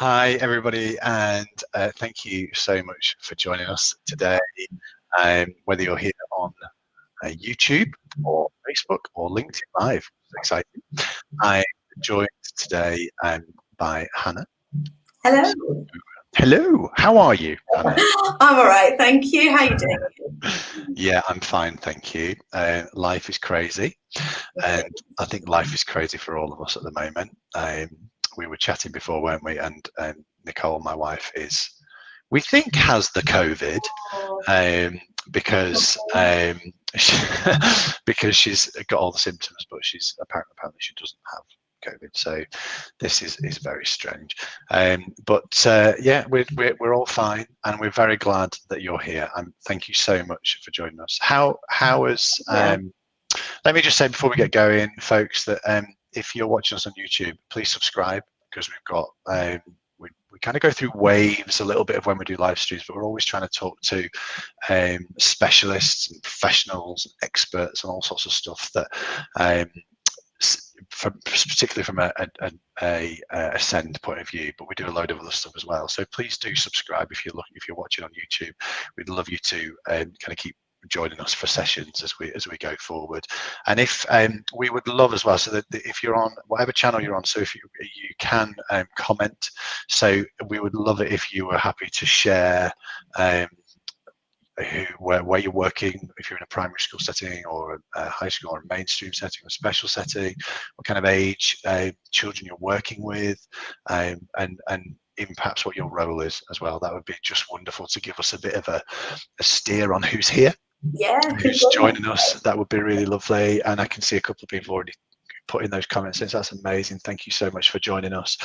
Hi, everybody, and thank you so much for joining us today. Whether you're here on YouTube or Facebook or LinkedIn Live, it's exciting. I'm joined today by Hannah. Hello. Hello, how are you, Hannah? I'm all right, thank you. How you doing? Yeah, I'm fine, thank you. Life is crazy, and I think life is crazy for all of us at the moment. We were chatting before, weren't we? And Nicole, my wife, we think has the COVID because because she's got all the symptoms, but she's apparently she doesn't have COVID. So this is very strange. But yeah, we're all fine, and we're very glad that you're here. And thank you so much for joining us. How is let me just say before we get going, folks, that if you're watching us on YouTube, please subscribe, because we've got we kind of go through waves a little bit of when we do live streams, but we're always trying to talk to specialists and professionals and experts and all sorts of stuff that particularly from a send point of view, but we do a load of other stuff as well. So please do subscribe if you're watching on YouTube. We'd love you to kind of keep joining us for sessions as we go forward. And if we would love as well, so that if you're on whatever channel you're on, so if you can comment, so we would love it if you were happy to share where you're working, if you're in a primary school setting or a high school or a mainstream setting or a special setting, what kind of age children you're working with, and even perhaps what your role is as well. That would be just wonderful to give us a bit of a steer on who's here, who's joining us. That would be really lovely. And I can see a couple of people already put in those comments in. That's amazing. Thank you so much for joining us.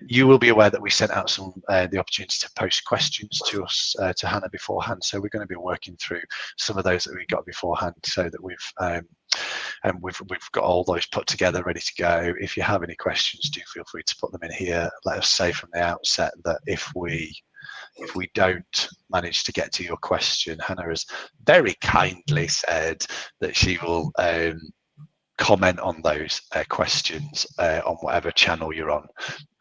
You will be aware that we sent out the opportunity to post questions to us, to Hannah beforehand. So we're going to be working through some of those that we got beforehand, so that we've got all those put together, ready to go. If you have any questions, do feel free to put them in here. Let us say from the outset that if we don't manage to get to your question, Hannah has very kindly said that she will comment on those questions on whatever channel you're on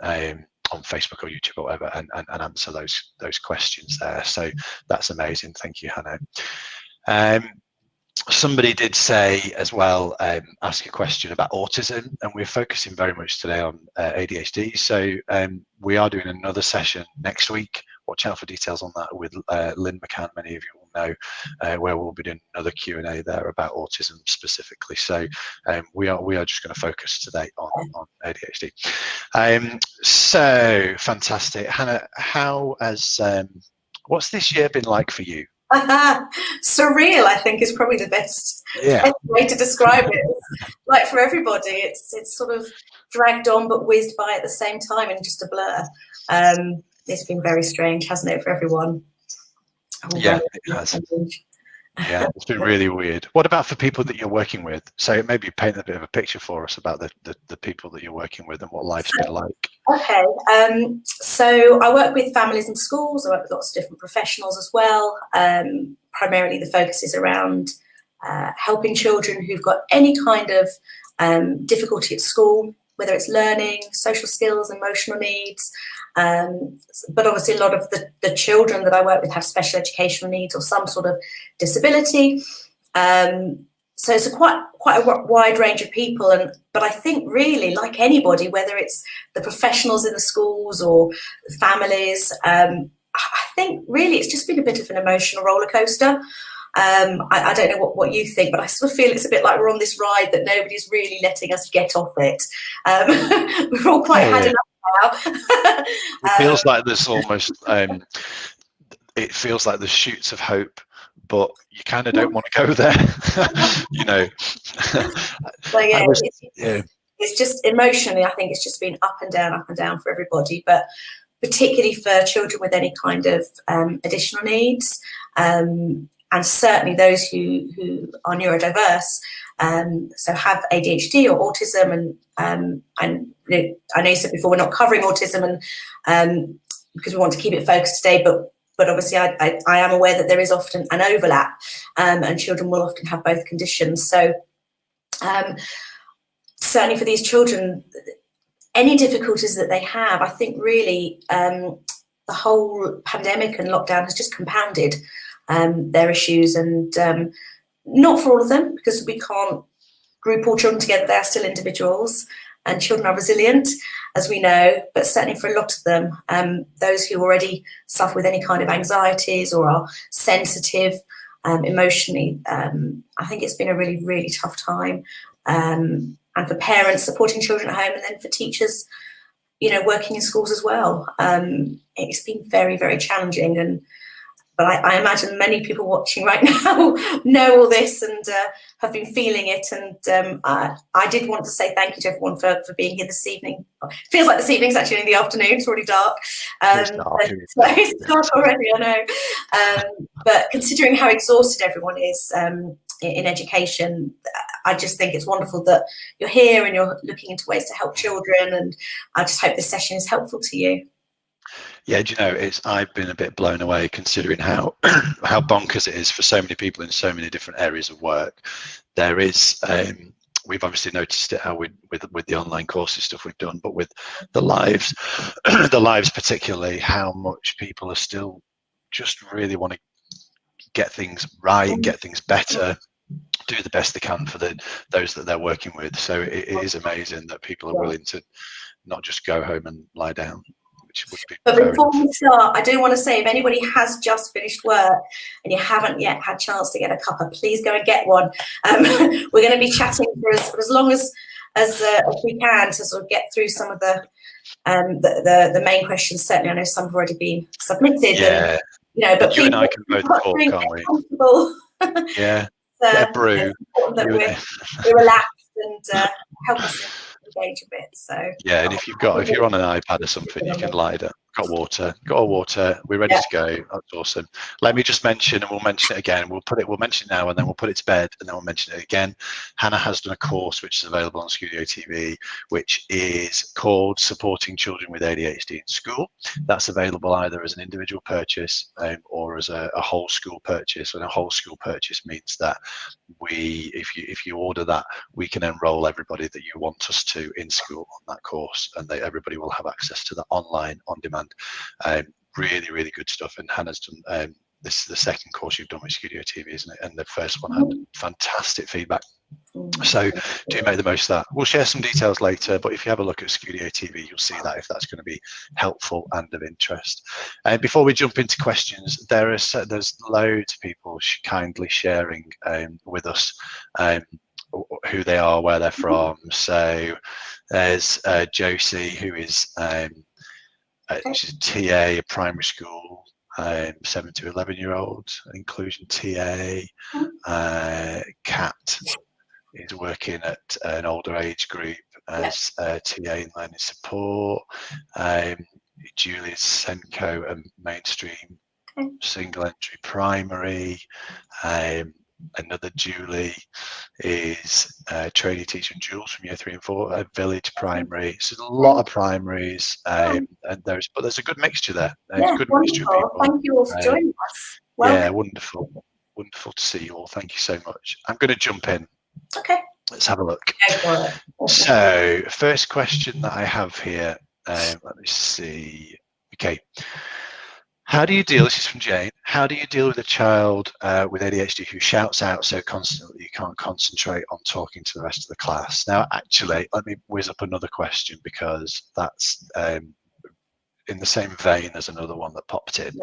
Facebook or YouTube or whatever, and answer those questions there. So that's amazing. Thank you, Hannah. Somebody did say as well, ask a question about autism, and we're focusing very much today on ADHD. So we are doing another session next week. Watch out for details on that with Lynn McCann. Many of you will know, where we'll be doing another Q&A there about autism specifically. So we are just going to focus today on ADHD. So fantastic, Hannah. How has what's this year been like for you? Surreal, I think, is probably the best way to describe it. Like for everybody, it's sort of dragged on but whizzed by at the same time in just a blur. It's been very strange, hasn't it, for everyone? Yeah, it has. Yeah, it's been really weird. What about for people that you're working with? So maybe paint a bit of a picture for us about the people that you're working with and what life's been like. Okay, so I work with families and schools. I work with lots of different professionals as well. Primarily the focus is around helping children who've got any kind of difficulty at school, whether it's learning, social skills, emotional needs. But obviously a lot of the children that I work with have special educational needs or some sort of disability. So it's quite a wide range of people, but I think really, like anybody, whether it's the professionals in the schools or the families, I think really it's just been a bit of an emotional roller coaster. I don't know what you think, but I sort of feel it's a bit like we're on this ride that nobody's really letting us get off it. We're all quite had enough now. It feels like there's almost it feels like there's shoots of hope, but you kind of don't want to go there. You know. So it's just emotionally, I think it's just been up and down for everybody, but particularly for children with any kind of additional needs, and certainly those who are neurodiverse, so have ADHD or autism, and I know you said before we're not covering autism, and because we want to keep it focused today, but obviously I am aware that there is often an overlap, and children will often have both conditions. So certainly for these children, any difficulties that they have. I think really the whole pandemic and lockdown has just compounded their issues, and not for all of them, because we can't group all children together. They're still individuals, and children are resilient, as we know, but certainly for a lot of them, those who already suffer with any kind of anxieties or are sensitive emotionally, I think it's been a really, really tough time. And for parents supporting children at home, and then for teachers, you know, working in schools as well. It's been very, very challenging, but I imagine many people watching right now know all this and have been feeling it. And I did want to say thank you to everyone for being here this evening. It feels like this evening's actually in the afternoon. It's already dark. It's dark already, I know. But considering how exhausted everyone is in education, I just think it's wonderful that you're here and you're looking into ways to help children. And I just hope this session is helpful to you. Yeah, do you know, I've been a bit blown away considering how how bonkers it is for so many people in so many different areas of work. There is, we've obviously noticed it how with the online courses stuff we've done, but with the lives, the lives particularly, how much people are still just really want to get things right, get things better, do the best they can for those that they're working with. So it is amazing that people are willing to not just go home and lie down. But before we start, I do want to say, if anybody has just finished work and you haven't yet had a chance to get a cuppa, please go and get one. We're going to be chatting for as long as we can to sort of get through some of the main questions. Certainly, I know some have already been submitted. Yeah, and, you know, but you and I can both talk, can't we? Yeah, get a brew. That we're relaxed and help us engage a bit. So yeah, and if you're on an iPad or something, you can lie down. Got water, we're ready to go. That's awesome. Let me just mention, and we'll mention it again, we'll mention it now, and then we'll put it to bed, and then we'll mention it again. Hannah has done a course which is available on Studio TV, which is called Supporting Children with ADHD in School. That's available either as an individual purchase or as a whole school purchase. And a whole school purchase means that if you order that, we can enroll everybody that you want us to in school on that course, and everybody will have access to that online on demand. Really, really good stuff. And Hannah's done this is the second course you've done with Studio TV, isn't it? And the first one had fantastic feedback. So do make the most of that. We'll share some details later, but if you have a look at Studio TV, you'll see that if that's going to be helpful and of interest. And before we jump into questions, there's loads of people kindly sharing with us who they are, where they're from. So there's Josie, who is she's a TA, a primary school, 7 to 11-year-old inclusion TA. Kat is working at an older age group as TA in learning support. Julie's Senko and mainstream single entry primary. Another Julie is a trainee teacher, and Jules from year 3 and 4 at Village Primary. So there's a lot of primaries, but there's a good mixture there. Good mixture of people. Thank you all for joining us. Welcome. Yeah, wonderful to see you all. Thank you so much. I'm going to jump in. Okay. Let's have a look. So first question that I have here, let me see. Okay. How do you deal, this is from Jane, how do you deal with a child with ADHD who shouts out so constantly you can't concentrate on talking to the rest of the class? Now, actually, let me whiz up another question, because that's in the same vein as another one that popped in.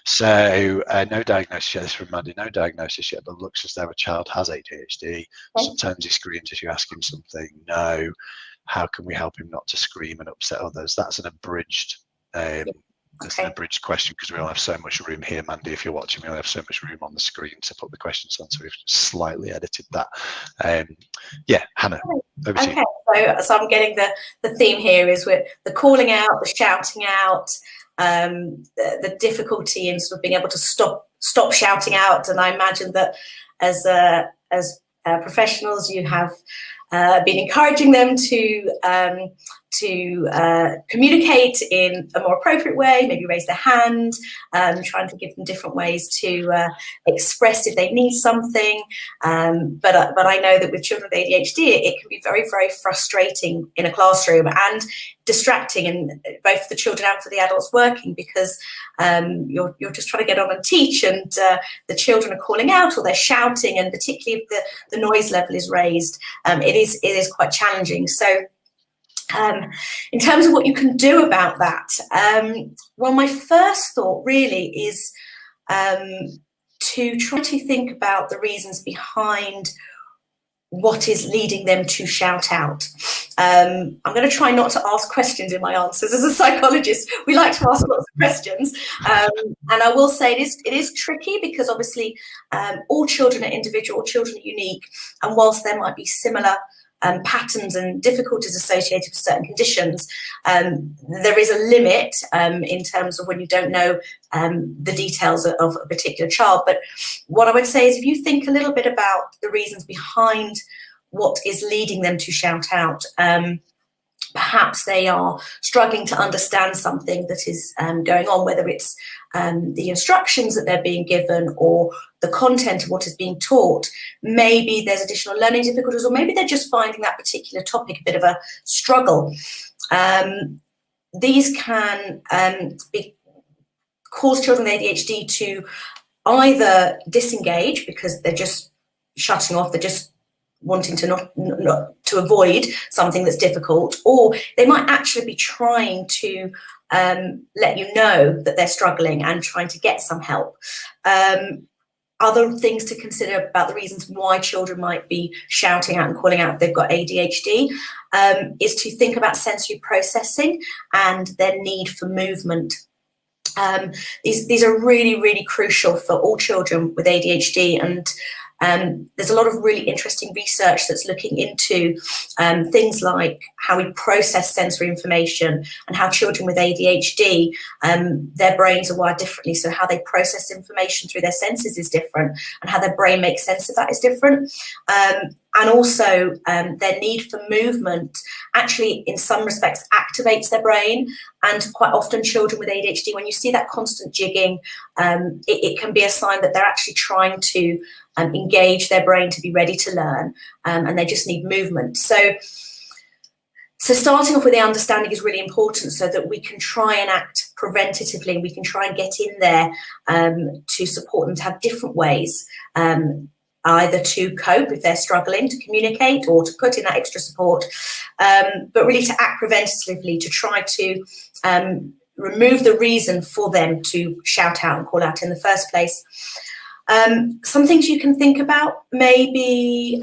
So no diagnosis yet, this is from Mandy, no diagnosis yet, but looks as though a child has ADHD. Sometimes he screams if you ask him something. No. How can we help him not to scream and upset others? That's an abridged It's an abridged question, because we only have so much room here, Mandy. If you're watching, we only have so much room on the screen to put the questions on, so we've slightly edited that. Hannah, over to you. So I'm getting the theme here is with the calling out, the shouting out, the difficulty in sort of being able to stop shouting out. And I imagine that as professionals, you have been encouraging them to communicate in a more appropriate way, maybe raise their hand, trying to give them different ways to express if they need something. But I know that with children with ADHD, it can be very, very frustrating in a classroom and distracting, and both for the children and for the adults working, because you're just trying to get on and teach, and the children are calling out or they're shouting, and particularly if the noise level is raised, it is quite challenging. So in terms of what you can do about that, well, my first thought really is to try to think about the reasons behind what is leading them to shout out. I'm going to try not to ask questions in my answers. As a psychologist, we like to ask lots of questions. And I will say it is tricky, because obviously all children are individual, all children are unique. And whilst there might be similar patterns and difficulties associated with certain conditions, there is a limit in terms of when you don't know the details of a particular child. But what I would say is, if you think a little bit about the reasons behind what is leading them to shout out, perhaps they are struggling to understand something that is going on, whether it's the instructions that they're being given or the content of what is being taught. Maybe there's additional learning difficulties, or maybe they're just finding that particular topic a bit of a struggle. These can cause children with ADHD to either disengage because they're just shutting off, they're just wanting to not to avoid something that's difficult, or they might actually be trying to let you know that they're struggling and trying to get some help. Other things to consider about the reasons why children might be shouting out and calling out if they've got ADHD is to think about sensory processing and their need for movement. These are really, really crucial for all children with ADHD, and there's a lot of really interesting research that's looking into things like how we process sensory information, and how children with ADHD, their brains are wired differently. So how they process information through their senses is different, and how their brain makes sense of that is different. And also their need for movement actually in some respects activates their brain. And quite often children with ADHD, when you see that constant jigging, it can be a sign that they're actually trying to engage their brain to be ready to learn, and they just need movement. So starting off with the understanding is really important, so that we can try and act preventatively. We can try and get in there to support them to have different ways, either to cope if they're struggling to communicate, or to put in that extra support, but really to act preventatively, to try to remove the reason for them to shout out and call out in the first place. Some things you can think about, maybe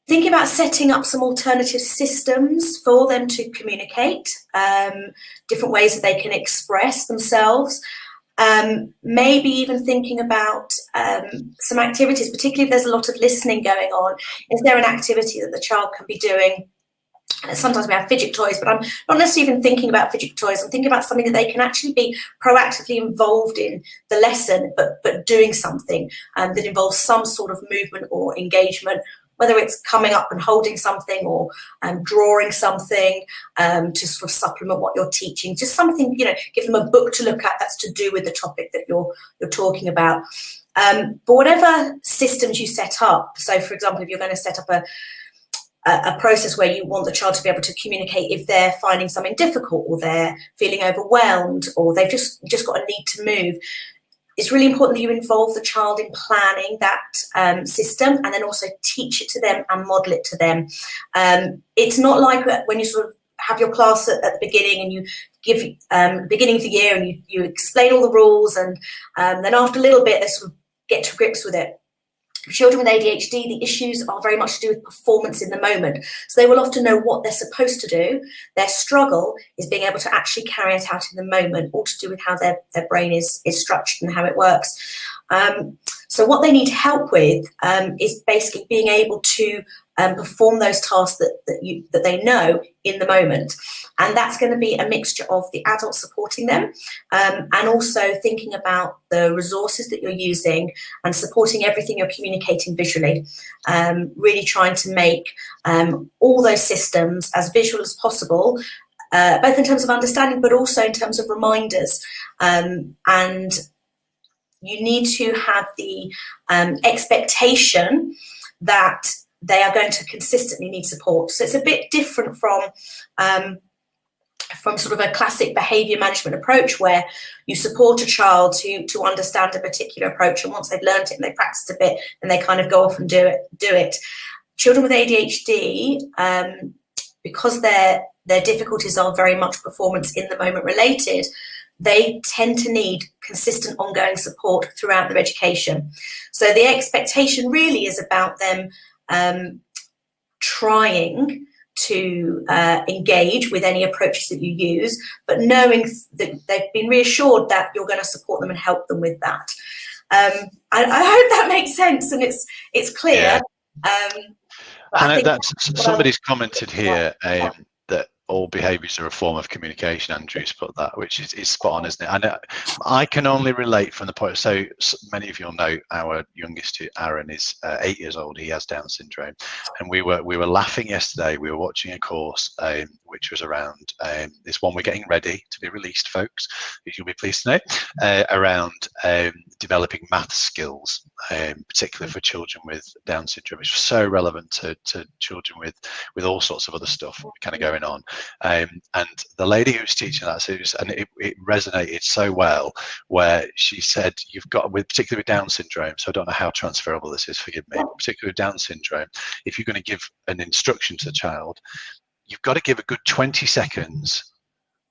think about setting up some alternative systems for them to communicate, different ways that they can express themselves. Maybe even thinking about some activities, particularly if there's a lot of listening going on. Is there an activity that the child can be doing? Sometimes we have fidget toys, but I'm not necessarily even thinking about fidget toys. I'm thinking about something that they can actually be proactively involved in the lesson, but doing something that involves some sort of movement or engagement, whether it's coming up and holding something, or drawing something to sort of supplement what you're teaching. Just something, give them a book to look at that's to do with the topic that you're talking about. But whatever systems you set up, so for example, if you're going to set up a process where you want the child to be able to communicate if they're finding something difficult, or they're feeling overwhelmed, or they've just got a need to move, it's really important that you involve the child in planning that system, and then also teach it to them and model it to them. It's not like when you sort of have your class at the beginning, and you give beginning of the year, and you explain all the rules, and then after a little bit they sort of get to grips with it. Children with ADHD, the issues are very much to do with performance in the moment. So they will often know what they're supposed to do. Their struggle is being able to actually carry it out in the moment, all to do with how their brain is structured and how it works. So what they need help with is basically being able to perform those tasks that they know in the moment. And that's going to be a mixture of the adults supporting them and also thinking about the resources that you're using and supporting everything you're communicating visually. Really trying to make all those systems as visual as possible, both in terms of understanding, but also in terms of reminders. And you need to have the expectation that they are going to consistently need support. So it's a bit different from sort of a classic behaviour management approach where you support a child to understand a particular approach, and once they've learned it and they've practiced a bit, then they kind of go off and do it. Children with ADHD, because their difficulties are very much performance in the moment related, they tend to need consistent ongoing support throughout their education. So the expectation really is about them trying to engage with any approaches that you use, but knowing that they've been reassured that you're going to support them and help them with that. I hope that makes sense and it's clear. Yeah. Hannah, somebody's commented here that all behaviours are a form of communication. Andrew's put that, which is spot on, isn't it? And I can only relate from the point. So many of you will know our youngest, Aaron, is 8 years old. He has Down syndrome, and we were laughing yesterday. We were watching a course which was around this one we're getting ready to be released, folks, which you'll be pleased to know, around developing math skills, particularly for children with Down syndrome, which was so relevant to children with all sorts of other stuff kind of going on. And the lady who was teaching that, it resonated so well, where she said, you've got, particularly with Down syndrome, so I don't know how transferable this is, forgive me, but particularly with Down syndrome, if you're going to give an instruction to the child, you've got to give a good 20 seconds,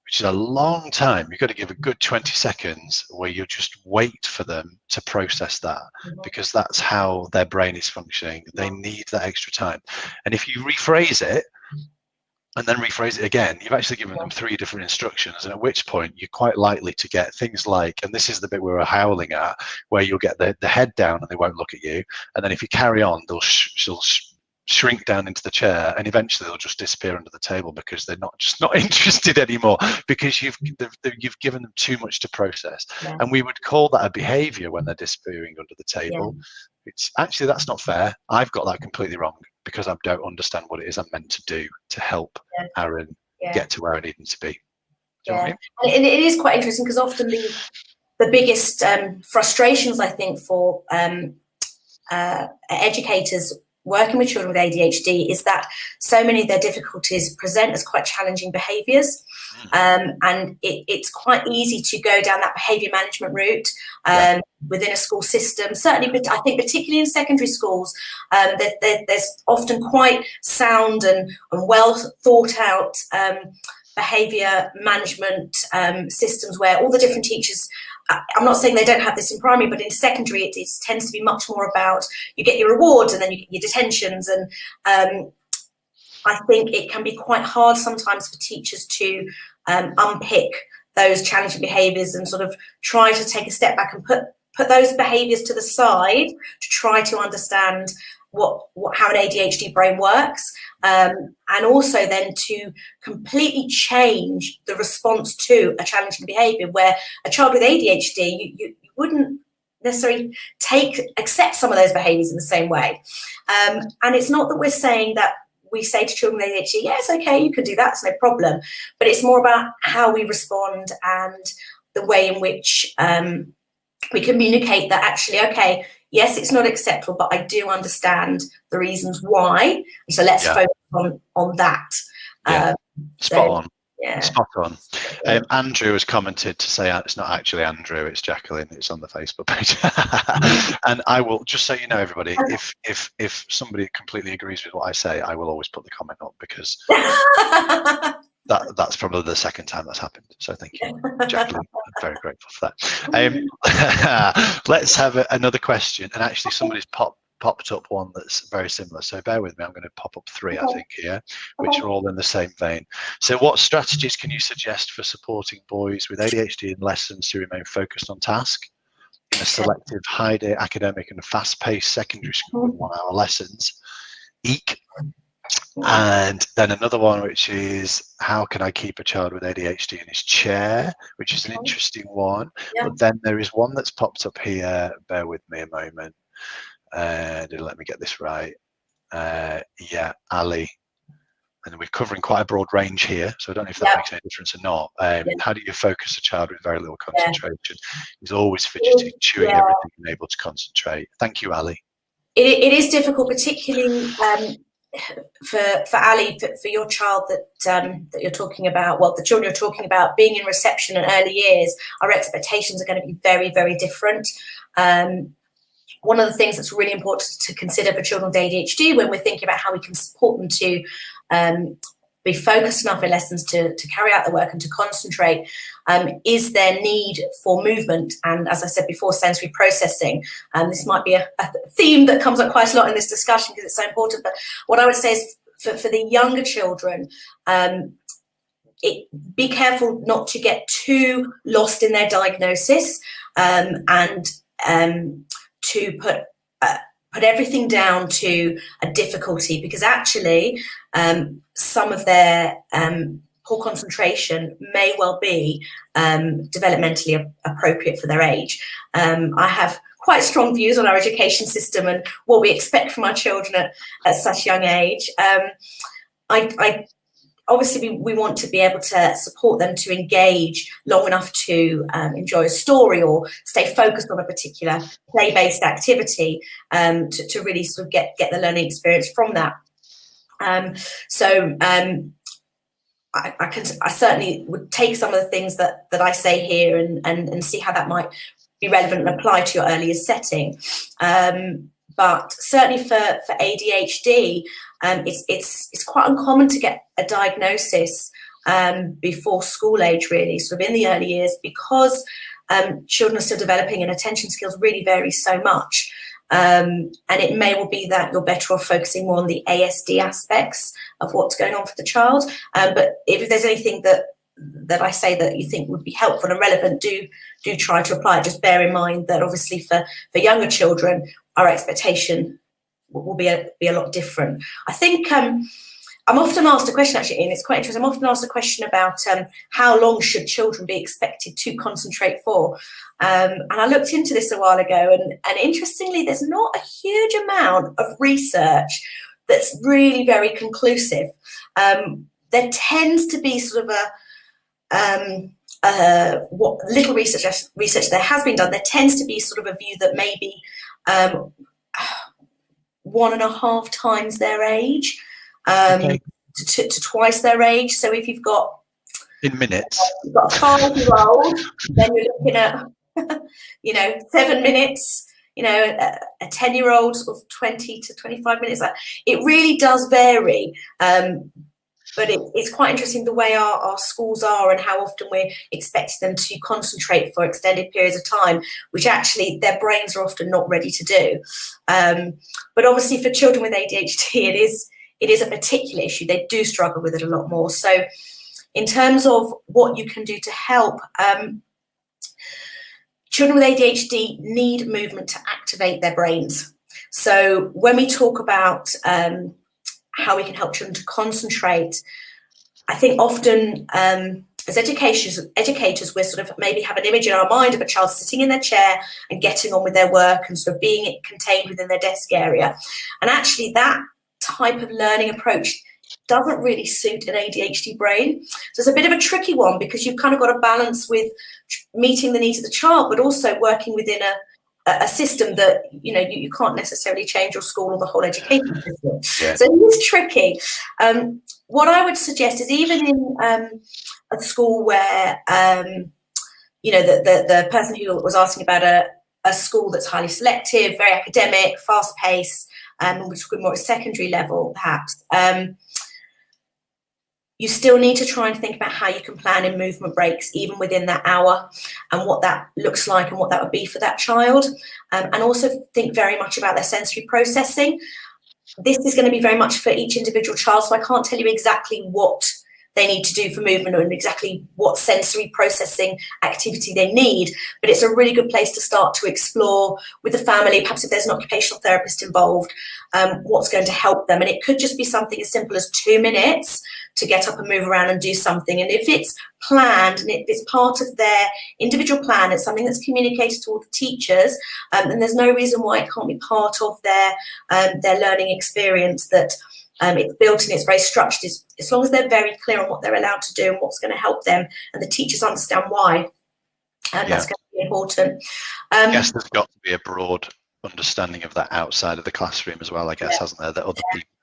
which is a long time. You've got to give a good 20 seconds where you just wait for them to process that, because that's how their brain is functioning. They need that extra time. And if you rephrase it, and then rephrase it again, you've actually given them 3 different instructions, and at which point you're quite likely to get things like, and this is the bit we were howling at, where you'll get the head down and they won't look at you, and then if you carry on, they'll shrink down into the chair, and eventually they'll just disappear under the table because they're not interested anymore, because you've given them too much to process. Yeah. And we would call that a behaviour when they're disappearing under the table. Yeah. It's actually, that's not fair. I've got that completely wrong because I don't understand what it is I'm meant to do to help Aaron get to where I need him to be. Do you know what I mean? And it is quite interesting because often the biggest frustrations, I think, for educators working with children with ADHD is that so many of their difficulties present as quite challenging behaviours, and it's quite easy to go down that behaviour management route within a school system. Certainly, but I think particularly in secondary schools, there's often quite sound and well thought out behaviour management systems where all the different teachers, I'm not saying they don't have this in primary, but in secondary it tends to be much more about you get your rewards and then you get your detentions, and I think it can be quite hard sometimes for teachers to unpick those challenging behaviours and sort of try to take a step back and put those behaviours to the side to try to understand how an ADHD brain works, and also then to completely change the response to a challenging behaviour, where a child with ADHD, you wouldn't necessarily accept some of those behaviours in the same way. And it's not that we're saying that we say to children with ADHD, yes, okay, you can do that, it's no problem. But it's more about how we respond and the way in which we communicate that actually, okay, yes, it's not acceptable, but I do understand the reasons why. So let's focus on that. Spot on. Yeah. Spot on. Andrew has commented to say it's not actually Andrew, it's Jacqueline. It's on the Facebook page. And I will, just so you know, everybody, if somebody completely agrees with what I say, I will always put the comment up, because that's probably the second time that's happened. So thank you, Jacqueline. I'm very grateful for that. Let's have another question. And actually, somebody's popped up one that's very similar. So bear with me. I'm going to pop up 3, I think, here, which are all in the same vein. So what strategies can you suggest for supporting boys with ADHD in lessons to remain focused on task, in a selective, high-day academic and fast-paced secondary school with 1 hour lessons. Eek. And then another one, which is how can I keep a child with ADHD in his chair, which is an interesting one. Yeah. But then there is one that's popped up here. Bear with me a moment. Let me get this right. Yeah, Ali. And we're covering quite a broad range here, so I don't know if that makes any difference or not. How do you focus a child with very little concentration? He's always fidgeting, chewing everything, and able to concentrate. Thank you, Ali. It is difficult, particularly for Ali, for your child that you're talking about. Well, the children you're talking about, being in reception in early years, our expectations are going to be very, very different. One of the things that's really important to consider for children with ADHD when we're thinking about how we can support them to be focused enough in lessons to carry out the work and to concentrate is their need for movement. And as I said before, sensory processing. This might be a theme that comes up quite a lot in this discussion because it's so important. But what I would say is for the younger children, be careful not to get too lost in their diagnosis and to put everything down to a difficulty, because actually some of their poor concentration may well be developmentally appropriate for their age. I have quite strong views on our education system and what we expect from our children at such a young age. Obviously, we want to be able to support them to engage long enough to enjoy a story or stay focused on a particular play-based activity to really sort of get the learning experience from that. I certainly would take some of the things that I say here and see how that might be relevant and apply to your earlier setting. But certainly for ADHD, it's quite uncommon to get a diagnosis before school age, really, sort of in the early years, because children are still developing and attention skills really vary so much. And it may well be that you're better off focusing more on the ASD aspects of what's going on for the child. But if there's anything that I say that you think would be helpful and relevant, do try to apply it. Just bear in mind that obviously for younger children, our expectation will be a lot different. I think I'm often asked a question, actually, and it's quite interesting. I'm often asked a question about how long should children be expected to concentrate for? And I looked into this a while ago, and interestingly, there's not a huge amount of research that's really very conclusive. There tends to be sort of what little research there has been done, there tends to be sort of a view that maybe 1.5 times their age to twice their age. So if you've got in minutes, you've got a 5-year-old, then you're looking at 7 minutes. A 10-year-old sort of 20 to 25 minutes. It really does vary. But it's quite interesting the way our schools are and how often we're expecting them to concentrate for extended periods of time, which actually their brains are often not ready to do. But obviously for children with ADHD, it is a particular issue. They do struggle with it a lot more. So in terms of what you can do to help, children with ADHD need movement to activate their brains. So when we talk about how we can help children to concentrate, I think often as educators, we're sort of maybe have an image in our mind of a child sitting in their chair and getting on with their work and sort of being contained within their desk area. And actually that type of learning approach doesn't really suit an ADHD brain. So it's a bit of a tricky one, because you've kind of got to balance with meeting the needs of the child, but also working within a system that you can't necessarily change your school or the whole education system. Yeah. So it is tricky. What I would suggest is, even in a school where the person who was asking about a school that's highly selective, very academic, fast paced, we're talking more at secondary level perhaps, you still need to try and think about how you can plan in movement breaks even within that hour, and what that looks like and what that would be for that child. And also think very much about their sensory processing. This is going to be very much for each individual child, so I can't tell you exactly what they need to do for movement and exactly what sensory processing activity they need. But it's a really good place to start to explore with the family, perhaps if there's an occupational therapist involved, what's going to help them. And it could just be something as simple as 2 minutes to get up and move around and do something. And if it's planned and if it's part of their individual plan, it's something that's communicated to all the teachers, and there's no reason why it can't be part of their learning experience, that it's built and it's very structured, as long as they're very clear on what they're allowed to do and what's going to help them, and the teachers understand why. And that's going to be important. Yes, there's got to be a broad understanding of that outside of the classroom as well, I guess, hasn't there? That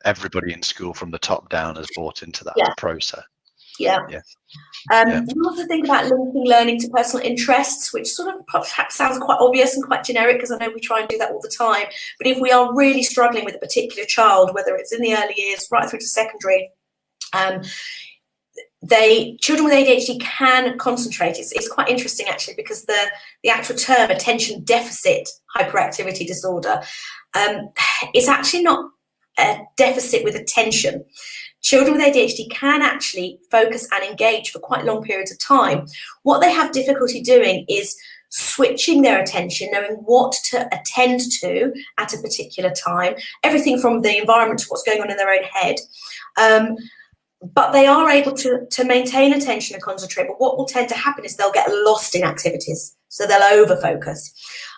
everybody in school from the top down has bought into that process. You also think about linking learning to personal interests, which sort of perhaps sounds quite obvious and quite generic, because I know we try and do that all the time. But if we are really struggling with a particular child, whether it's in the early years right through to secondary, children with ADHD can concentrate. It's quite interesting actually, because the actual term attention deficit hyperactivity disorder is actually not a deficit with attention. Children with ADHD can actually focus and engage for quite long periods of time. What they have difficulty doing is switching their attention, knowing what to attend to at a particular time, everything from the environment to what's going on in their own head. But they are able to maintain attention and concentrate. But what will tend to happen is they'll get lost in activities, so they'll over-focus.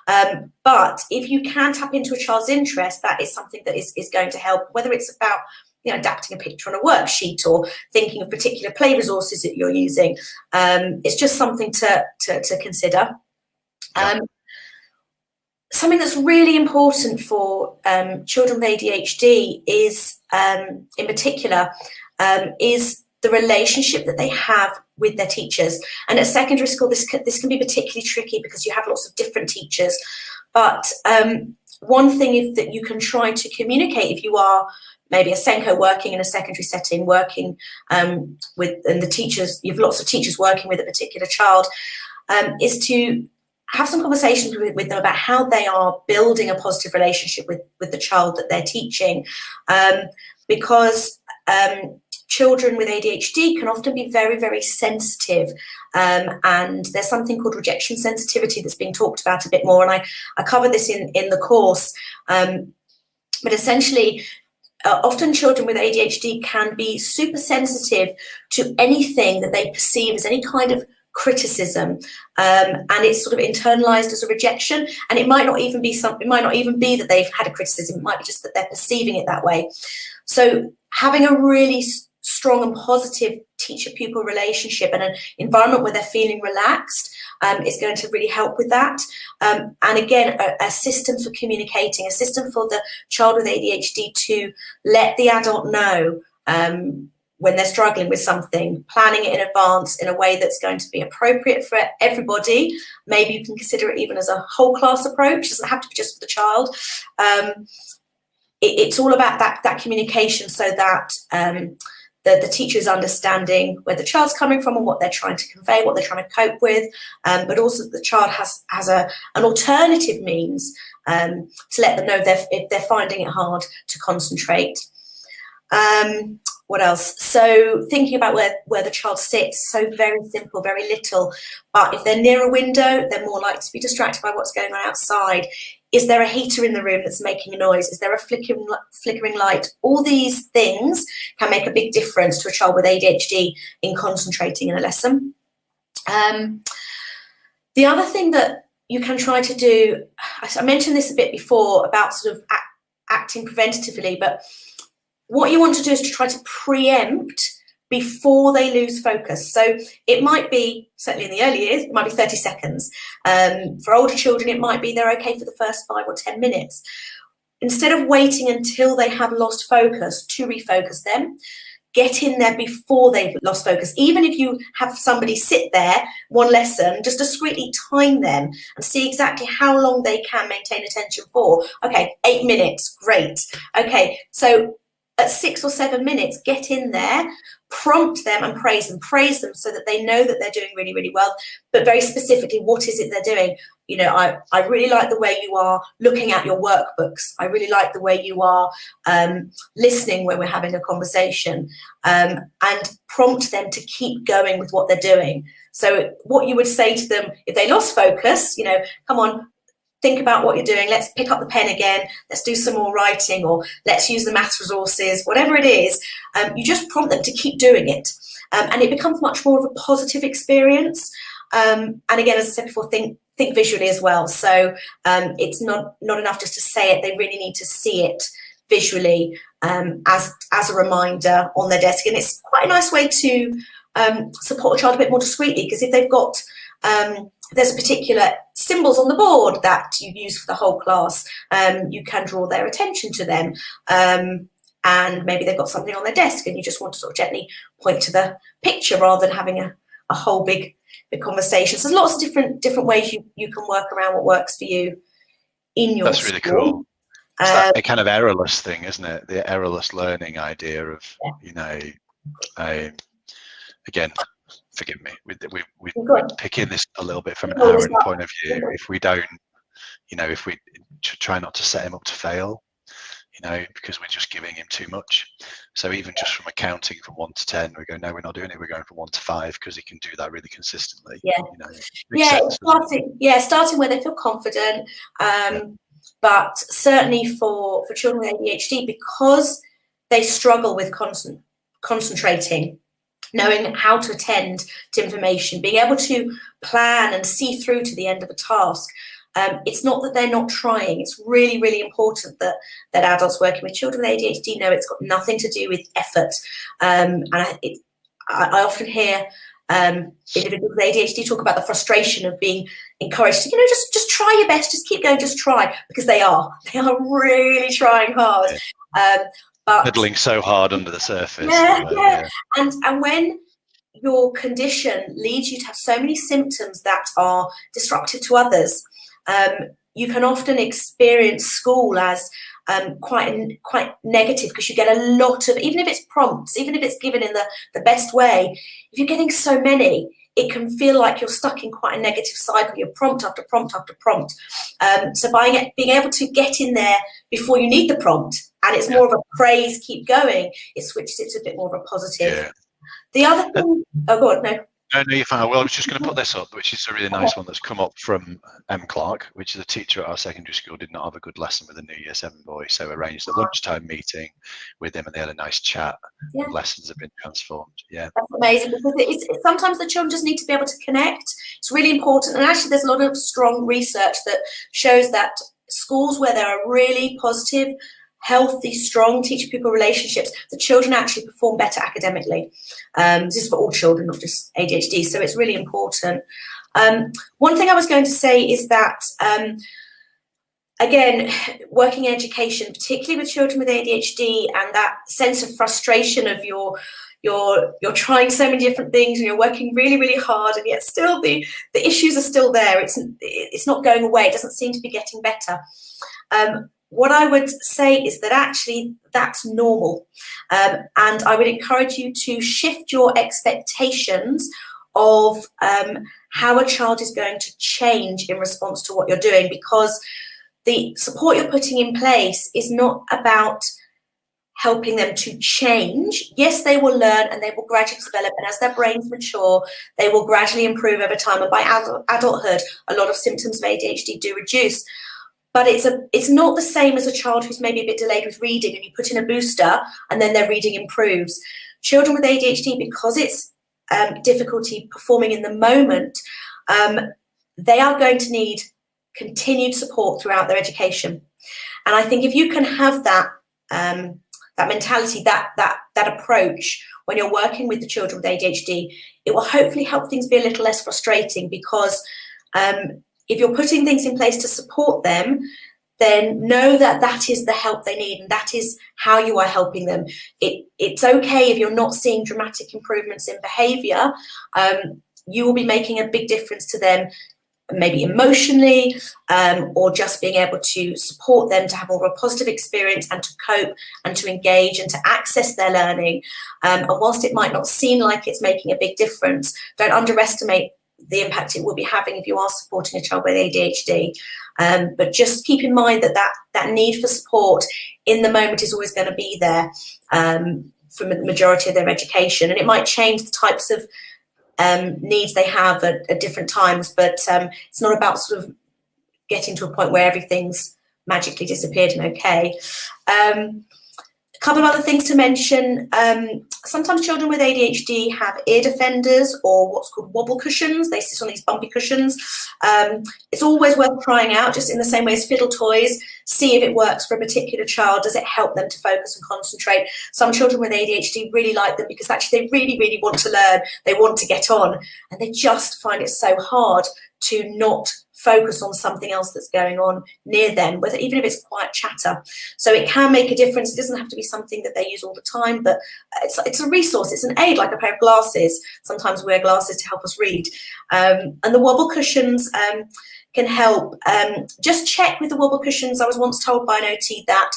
But if you can tap into a child's interest, that is something that is going to help, whether it's about adapting a picture on a worksheet or thinking of particular play resources that you're using. It's just something to consider. Something that's really important for children with ADHD is, in particular, is the relationship that they have with their teachers. And at secondary school, this can be particularly tricky because you have lots of different teachers. But one thing is that you can try to communicate, if you are maybe a Senko working in a secondary setting, working with, and the teachers, you have lots of teachers working with a particular child, is to have some conversations with them about how they are building a positive relationship with the child that they're teaching. Because children with ADHD can often be very, very sensitive. And there's something called rejection sensitivity that's being talked about a bit more. And I cover this in the course. But essentially, often children with ADHD can be super sensitive to anything that they perceive as any kind of criticism, and it's sort of internalized as a rejection. And it might not even be something, it might not even be that they've had a criticism, it might be just that they're perceiving it that way. So having a really strong and positive teacher-pupil relationship and an environment where they're feeling relaxed is going to really help with that. And again, a system for communicating, a system for the child with ADHD to let the adult know when they're struggling with something, planning it in advance in a way that's going to be appropriate for everybody. Maybe you can consider it even as a whole class approach. It doesn't have to be just for the child. It's all about that communication, so that the teacher is understanding where the child's coming from and what they're trying to convey, what they're trying to cope with, but also the child has an alternative means to let them know if they're finding it hard to concentrate. What else? So thinking about where the child sits, so very simple, very little, but if they're near a window, they're more likely to be distracted by what's going on outside. Is there a heater in the room that's making a noise? Is there a flickering light? All these things can make a big difference to a child with ADHD in concentrating in a lesson. The other thing that you can try to do, I mentioned this a bit before about sort of acting preventatively, but what you want to do is to try to preempt before they lose focus. So it might be, certainly in the early years, it might be 30 seconds. For older children, it might be they're okay for the first 5 or 10 minutes. Instead of waiting until they have lost focus to refocus them, get in there before they've lost focus. Even if you have somebody sit there, one lesson, just discreetly time them and see exactly how long they can maintain attention for. Okay, 8 minutes, great. Okay, so at 6 or 7 minutes, get in there, prompt them and praise them so that they know that they're doing really, really well. But very specifically, what is it they're doing? You know, I really like the way you are looking at your workbooks. I really like the way you are listening when we're having a conversation, and prompt them to keep going with what they're doing. So what you would say to them if they lost focus, you know, come on, think about what you're doing. Let's pick up the pen again. Let's do some more writing, or let's use the maths resources, whatever it is. You just prompt them to keep doing it. And it becomes much more of a positive experience. And again, as I said before, think visually as well. So it's not enough just to say it. They really need to see it visually as a reminder on their desk. And it's quite a nice way to support a child a bit more discreetly, because if they've got there's particular symbols on the board that you use for the whole class, you can draw their attention to them. And maybe they've got something on their desk and you just want to sort of gently point to the picture rather than having a whole big conversation. So there's lots of different ways you can work around what works for you in your That's really cool. It's that a kind of errorless thing, isn't it? The errorless learning idea of, you know, again, forgive me, we're picking this a little bit from an Aaron point of view. If we don't, you know, if we try not to set him up to fail, you know, because we're just giving him too much. So even just from accounting from 1 to 10, we go, no, we're not doing it. We're going from 1 to 5 because he can do that really consistently. Yeah, you know, starting where they feel confident. But certainly for children with ADHD, because they struggle with concentrating, knowing how to attend to information, being able to plan and see through to the end of a task. It's not that they're not trying. It's really, really important that adults working with children with ADHD know it's got nothing to do with effort. And I often hear individuals with ADHD talk about the frustration of being encouraged to, you know, just try your best, just keep going, just try, because they are really trying hard. But pedaling so hard under the surface. And when your condition leads you to have so many symptoms that are disruptive to others, you can often experience school as quite negative, because you get a lot of, even if it's prompts, even if it's given in the best way, if you're getting so many, it can feel like you're stuck in quite a negative cycle. You're prompt after prompt after prompt. So by being able to get in there before you need the prompt, and it's more of a praise, keep going, it switches it to a bit more of a positive. Yeah. The other thing, go on, no, you're fine. Well, I was just going to put this up, which is a really nice one that's come up from M. Clark, which is a teacher at our secondary school, did not have a good lesson with a new year 7 boy, so arranged a lunchtime meeting with him and they had a nice chat. And lessons have been transformed. That's amazing, because it's sometimes the children just need to be able to connect. It's really important, and actually there's a lot of strong research that shows that schools where there are really positive, healthy, strong teacher-pupil relationships, the children actually perform better academically. This is for all children, not just ADHD, so it's really important. One thing I was going to say is that, again, working in education, particularly with children with ADHD, and that sense of frustration of you're trying so many different things and you're working really, really hard, and yet still the issues are still there. It's not going away. It doesn't seem to be getting better. What I would say is that actually that's normal. And I would encourage you to shift your expectations of how a child is going to change in response to what you're doing, because the support you're putting in place is not about helping them to change. Yes, they will learn and they will gradually develop, and as their brains mature, they will gradually improve over time. And by adulthood, a lot of symptoms of ADHD do reduce. But it's not the same as a child who's maybe a bit delayed with reading, and you put in a booster and then their reading improves. Children with ADHD, because it's difficulty performing in the moment, they are going to need continued support throughout their education. And I think if you can have that mentality, that approach when you're working with the children with ADHD, it will hopefully help things be a little less frustrating, because if you're putting things in place to support them, then know that is the help they need, and that is how you are helping them. It's okay if you're not seeing dramatic improvements in behaviour. You will be making a big difference to them maybe emotionally, or just being able to support them to have more of a positive experience and to cope and to engage and to access their learning. And whilst it might not seem like it's making a big difference, don't underestimate the impact it will be having if you are supporting a child with ADHD. But just keep in mind that need for support in the moment is always going to be there for the majority of their education, and it might change the types of needs they have at different times, but it's not about sort of getting to a point where everything's magically disappeared and okay. A couple of other things to mention. Sometimes children with ADHD have ear defenders or what's called wobble cushions. They sit on these bumpy cushions. It's always worth trying out, just in the same way as fiddle toys. See if it works for a particular child. Does it help them to focus and concentrate? Some children with ADHD really like them because actually they really, really want to learn. They want to get on, and they just find it so hard to not focus on something else that's going on near them, whether even if it's quiet chatter. So it can make a difference. It doesn't have to be something that they use all the time, but it's a resource. It's an aid, like a pair of glasses. Sometimes we wear glasses to help us read. And the wobble cushions can help. Just check with the wobble cushions. I was once told by an OT that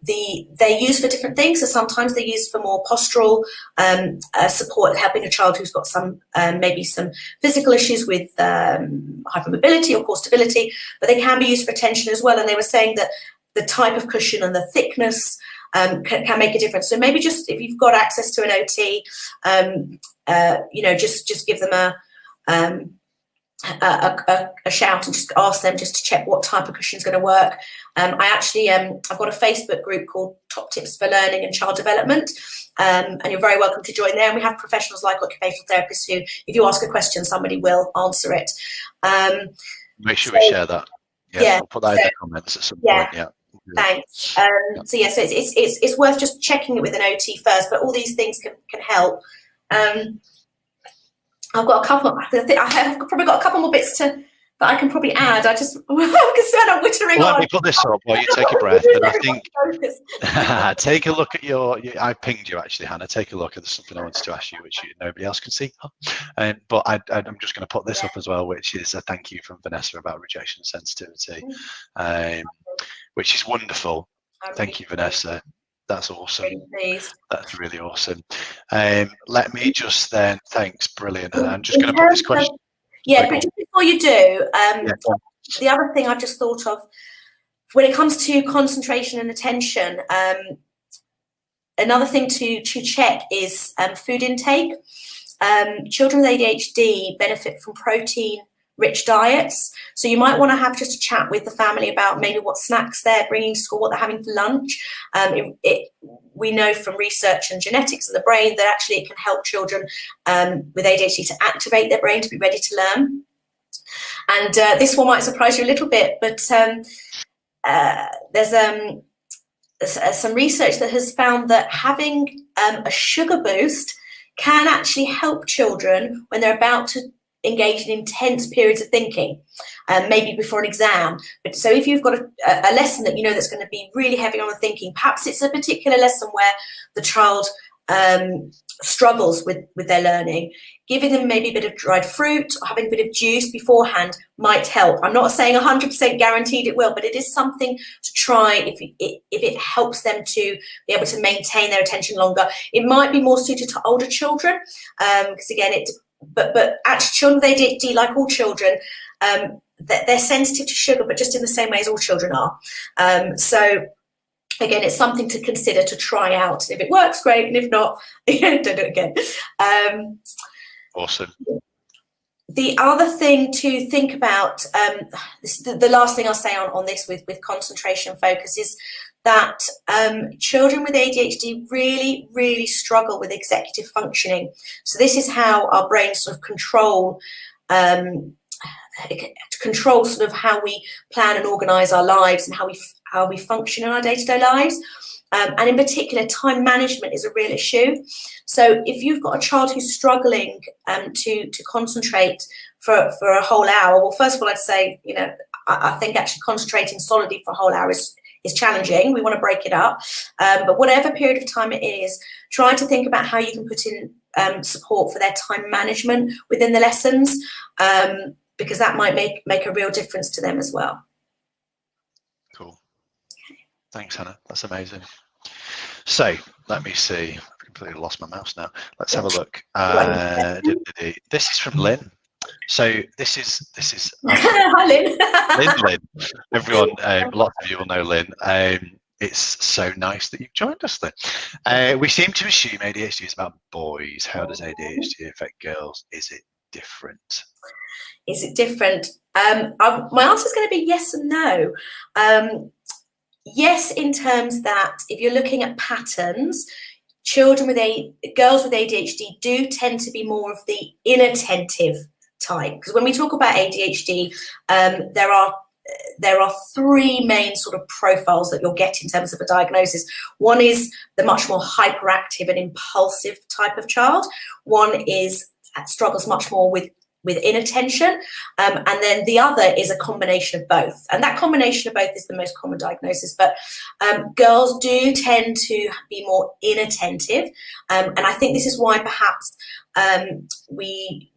they're used for different things. So sometimes they're used for more postural support, helping a child who's got some maybe some physical issues with hypermobility or core stability, but they can be used for attention as well. And they were saying that the type of cushion and the thickness can make a difference. So maybe just if you've got access to an OT, just give them a shout and just ask them just to check what type of cushion is going to work. I've got a Facebook group called Top Tips for Learning and Child Development, and you're very welcome to join there. And we have professionals like occupational therapists who, if you ask a question, somebody will answer it. Make sure we share that. Yeah, we'll put that in the comments at some point. Yeah. Thanks. So it's worth just checking it with an OT first, but all these things can help. I've got a couple. I have probably got a couple more bits that I can probably add. I'm concerned I'm wittering on. Let me put this up while you take a breath. And I think take a look at I pinged you actually, Hannah. Take a look. There's something I wanted to ask you, which nobody else can see. But I'm just going to put this up as well, which is a thank you from Vanessa about rejection sensitivity, which is wonderful. Thank you, Vanessa. That's awesome. That's really awesome. Let me just then, thanks, brilliant. And I'm just going to put this question. But just before you do, the other thing I've just thought of, when it comes to concentration and attention, another thing to check is food intake. Children with ADHD benefit from protein-rich diets. So you might want to have just a chat with the family about maybe what snacks they're bringing to school, what they're having for lunch. We know from research and genetics of the brain that actually it can help children with ADHD to activate their brain to be ready to learn. And this one might surprise you a little bit, but there's some research that has found that having a sugar boost can actually help children when they're about to engage in intense periods of thinking, maybe before an exam. But so if you've got a lesson that you know that's going to be really heavy on the thinking, perhaps it's a particular lesson where the child struggles with their learning, giving them maybe a bit of dried fruit or having a bit of juice beforehand might help. I'm not saying 100% guaranteed it will, but it is something to try if it helps them to be able to maintain their attention longer. It might be more suited to older children, because again, but actually children with ADHD, like all children, they're sensitive to sugar, but just in the same way as all children are. So again, it's something to consider, to try out. If it works, great, and if not, don't do it again. Awesome. The other thing to think about, the last thing I'll say on this with concentration and focus is that children with ADHD really, really struggle with executive functioning. So this is how our brains sort of control sort of how we plan and organise our lives and how we function in our day-to-day lives. And in particular, time management is a real issue. So if you've got a child who's struggling to concentrate for a whole hour, well, first of all, I'd say, I think actually concentrating solidly for a whole hour is challenging. We want to break it up. But whatever period of time it is, try to think about how you can put in support for their time management within the lessons. because that might make a real difference to them as well. Cool. Thanks, Hannah. That's amazing. So let me see. I've completely lost my mouse now. Let's have a look. This is from Lynn. So this is Hi, Lynn. Lynn. Everyone, lots of you will know Lynn. It's so nice that you've joined us, Lynn. We seem to assume ADHD is about boys. How does ADHD affect girls? Is it different? Is it different? My answer is going to be yes and no. Yes, in terms that if you're looking at patterns, girls with ADHD do tend to be more of the inattentive type. Because when we talk about ADHD, there are three main sort of profiles that you'll get in terms of a diagnosis. One is the much more hyperactive and impulsive type of child. One is struggles much more with inattention, and then the other is a combination of both, and that combination of both is the most common diagnosis. But girls do tend to be more inattentive, and I think this is why perhaps we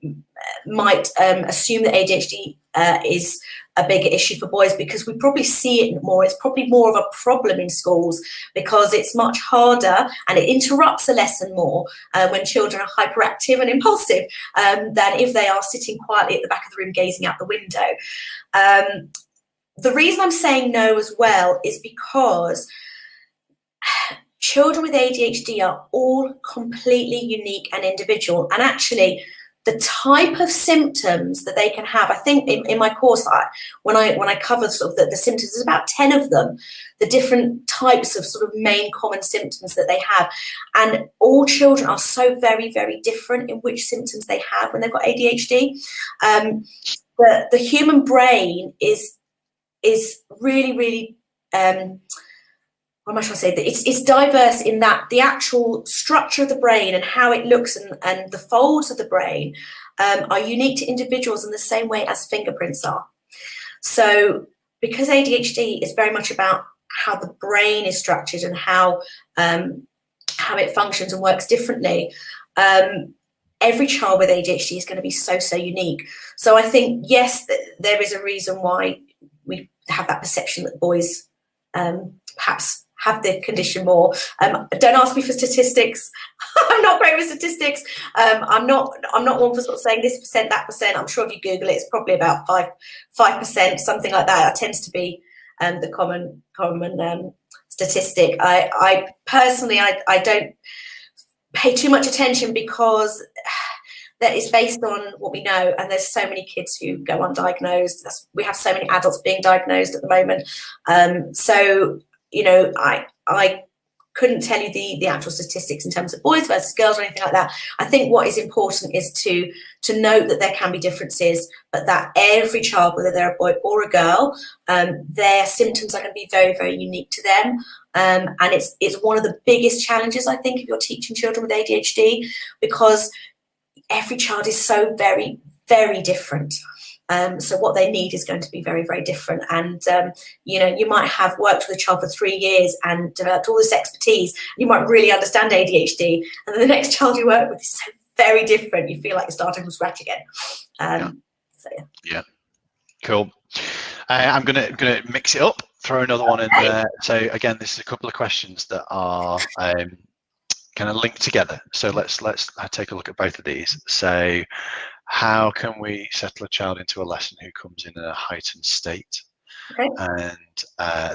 might assume that ADHD is a bigger issue for boys, because we probably see it more. It's probably more of a problem in schools because it's much harder and it interrupts the lesson more when children are hyperactive and impulsive than if they are sitting quietly at the back of the room gazing out the window. The reason I'm saying no as well is because children with ADHD are all completely unique and individual, and actually the type of symptoms that they can have, I think in my course, when I cover sort of the symptoms, there's about 10 of them, the different types of sort of main common symptoms that they have. And all children are so very, very different in which symptoms they have when they've got ADHD. The human brain is really, really, what am I trying to say? It's diverse in that the actual structure of the brain and how it looks and the folds of the brain are unique to individuals in the same way as fingerprints are. So because ADHD is very much about how the brain is structured and how it functions and works differently, every child with ADHD is going to be so unique. So I think, yes, there is a reason why we have that perception that boys perhaps have the condition more. Don't ask me for statistics. I'm not great with statistics. I'm not one for sort of saying this percent, that percent. I'm sure if you Google it, it's probably about 5%, something like that. That tends to be the common statistic. I personally don't pay too much attention because that is based on what we know, and there's so many kids who go undiagnosed. We have so many adults being diagnosed at the moment. So you know, I couldn't tell you the actual statistics in terms of boys versus girls or anything like that. I think what is important is to note that there can be differences, but that every child, whether they're a boy or a girl, their symptoms are going to be very, very unique to them. And it's one of the biggest challenges, I think, if you're teaching children with ADHD, because every child is so very, very different. So what they need is going to be very, very different. And, you know, you might have worked with a child for 3 years and developed all this expertise. You might really understand ADHD. And then the next child you work with is so very different. You feel like you're starting from scratch again. So, yeah. Yeah. Cool. I'm gonna mix it up, throw another one in there. So again, this is a couple of questions that are kind of linked together. So let's take a look at both of these. So how can we settle a child into a lesson who comes in a heightened state? Okay. And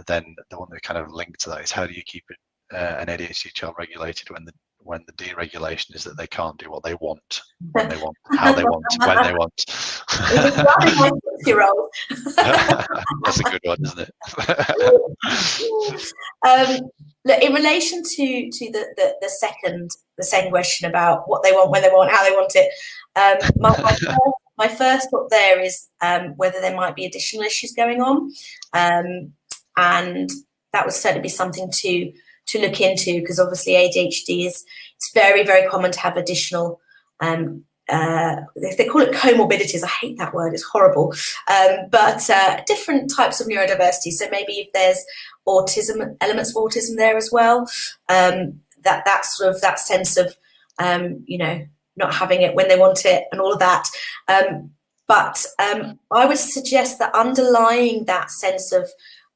then the one that kind of linked to that is, how do you keep an ADHD child regulated when the deregulation is that they can't do what they want, when they want, how they want, when they want? That's a good one, isn't it? Look, in relation to the second question about what they want, when they want, how they want it, my first thought there is whether there might be additional issues going on, and that would certainly be something to look into, because obviously ADHD it's very, very common to have additional they call it comorbidities. I hate that word, it's horrible, but different types of neurodiversity. So maybe if there's autism, elements of autism there as well, that sort of that sense of you know, not having it when they want it and all of that. But But I would suggest that underlying that sense of,